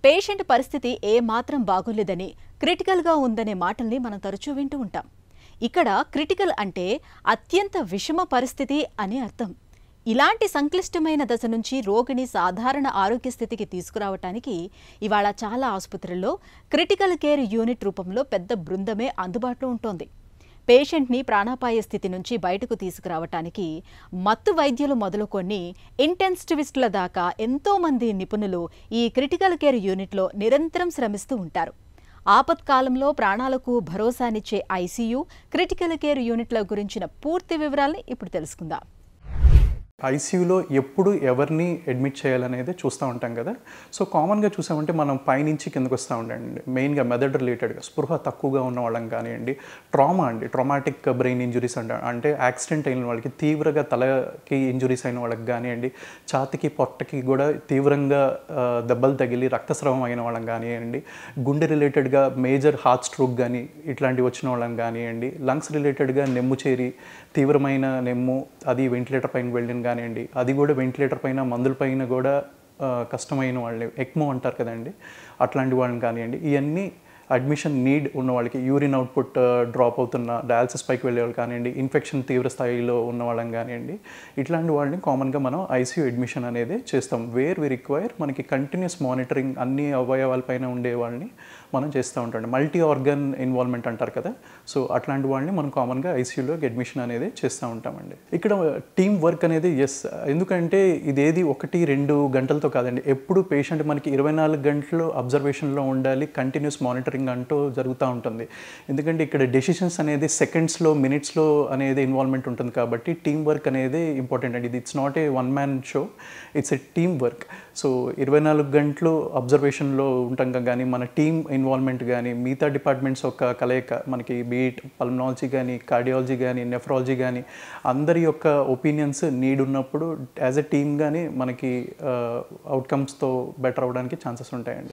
Patient పరిస్థితి ఏమాత్రం బాగోలేదని, క్రిటికల్‌గా ఉందనే మాటల్ని మనం తరచూ వింటూ ఉంటాం. ఇక్కడ క్రిటికల్ అంటే అత్యంత విషమ పరిస్థితి అని అర్థం. ఇలాంటి సంక్లిష్టమైన దశ నుంచి రోగిని సాధారణ ఆరోగ్య స్థితికి తీసుకురావటానికి ఇవాళ చాలా ఆసుపత్రుల్లో క్రిటికల్ కేర్ యూనిట్ రూపంలో పెద్ద బృందమే అందుబాటులో ఉంటోంది. పేషెంట్ని ప్రాణాపాయ స్థితి నుంచి బయటకు తీసుకురావటానికి మత్తు వైద్యులు మొదలుకొని ఇంటెన్సివిస్టుల దాకా ఎంతోమంది నిపుణులు ఈ క్రిటికల్ కేర్ యూనిట్లో నిరంతరం శ్రమిస్తూ ఉంటారు. ఆపత్కాలంలో ప్రాణాలకు భరోసానిచ్చే ఐసీయూ, క్రిటికల్ కేర్ యూనిట్ల గురించిన పూర్తి వివరాల్ని ఇప్పుడు తెలుసుకుందాం. ఐసీయూలో ఎప్పుడు ఎవరిని అడ్మిట్ చేయాలనేది చూస్తూ ఉంటాం కదా. సో కామన్గా చూసామంటే మనం పైనుంచి కిందకు వస్తూ ఉండండి. మెయిన్గా మెదడు రిలేటెడ్గా స్పృహ తక్కువగా ఉన్న వాళ్ళం కానివ్వండి, ట్రామాటిక్ బ్రెయిన్ ఇంజురీస్ అంటే యాక్సిడెంట్ అయిన వాళ్ళకి, తీవ్రంగా తలకి ఇంజురీస్ అయిన వాళ్ళకి కానివ్వండి, ఛాతికి పొట్టకి కూడా తీవ్రంగా దెబ్బలు తగిలి రక్తస్రావం అయిన వాళ్ళం కానివ్వండి, గుండె రిలేటెడ్గా మేజర్ హార్ట్ స్ట్రోక్ కానీ ఇట్లాంటివి వచ్చిన వాళ్ళం కానివ్వండి, లంగ్స్ రిలేటెడ్గా నెమ్ము చేరి తీవ్రమైన నెమ్ము అది వెంటిలేటర్ పైన వెళ్ళిన కానివ్వండి, అది కూడా వెంటిలేటర్ పైన మందుల పైన కూడా కష్టమైన వాళ్ళని, ఎక్మో అంటారు కదండి, అట్లాంటి వాళ్ళని కానివ్వండి, ఇవన్నీ అడ్మిషన్ నీడ్ ఉన్న వాళ్ళకి, యూరిన్ అవుట్పుట్ డ్రాప్ అవుతున్న డయాలసిస్ పైకి వెళ్ళే వాళ్ళు కానివ్వండి, ఇన్ఫెక్షన్ తీవ్ర స్థాయిలో ఉన్న వాళ్ళని కానివ్వండి, ఇట్లాంటి వాళ్ళని కామన్గా మనం ఐసీయూ అడ్మిషన్ అనేది చేస్తాం. వేర్ వి రిక్వైర్ మనకి కంటిన్యూస్ మానిటరింగ్ అన్ని అవయవాలపైన ఉండే వాళ్ళని మనం చేస్తూ ఉంటాం. మల్టీ ఆర్గన్ ఇన్వాల్వ్మెంట్ అంటారు కదా. సో అట్లాంటి వాళ్ళని మనం కామన్గా ఐసీయూలో అడ్మిషన్ అనేది చేస్తూ ఉంటామండి. ఇక్కడ టీమ్ వర్క్ అనేది ఎందుకంటే ఇదేది 1-2 గంటలతో కాదండి. ఎప్పుడు పేషెంట్ మనకి 24 గంటలు అబ్జర్వేషన్లో ఉండాలి, కంటిన్యూస్ మానిటరింగ్ అంటూ జరుగుతూ ఉంటుంది. ఎందుకంటే ఇక్కడ డెసిషన్స్ అనేది సెకండ్స్లో, మినిట్స్లో అనేది ఇన్వాల్వ్మెంట్ ఉంటుంది కాబట్టి టీమ్ వర్క్ అనేది ఇంపార్టెంట్ అండి. ఇది it's not a one man show, it's a team work. So 24 గంటలు అబ్జర్వేషన్లో ఉంటాం కానీ మన టీమ్ ఇన్వాల్వ్మెంట్ కానీ మిగతా డిపార్ట్మెంట్స్ యొక్క కలయిక, మనకి బీట్ పల్మనాలజీ కానీ, కార్డియాలజీ కానీ, నెఫ్రాలజీ కానీ, అందరి యొక్క ఒపీనియన్స్ నీడ్ ఉన్నప్పుడు యాజ్ ఎ టీమ్ కానీ మనకి అవుట్కమ్స్తో బెటర్ అవ్వడానికి ఛాన్సెస్ ఉంటాయండి.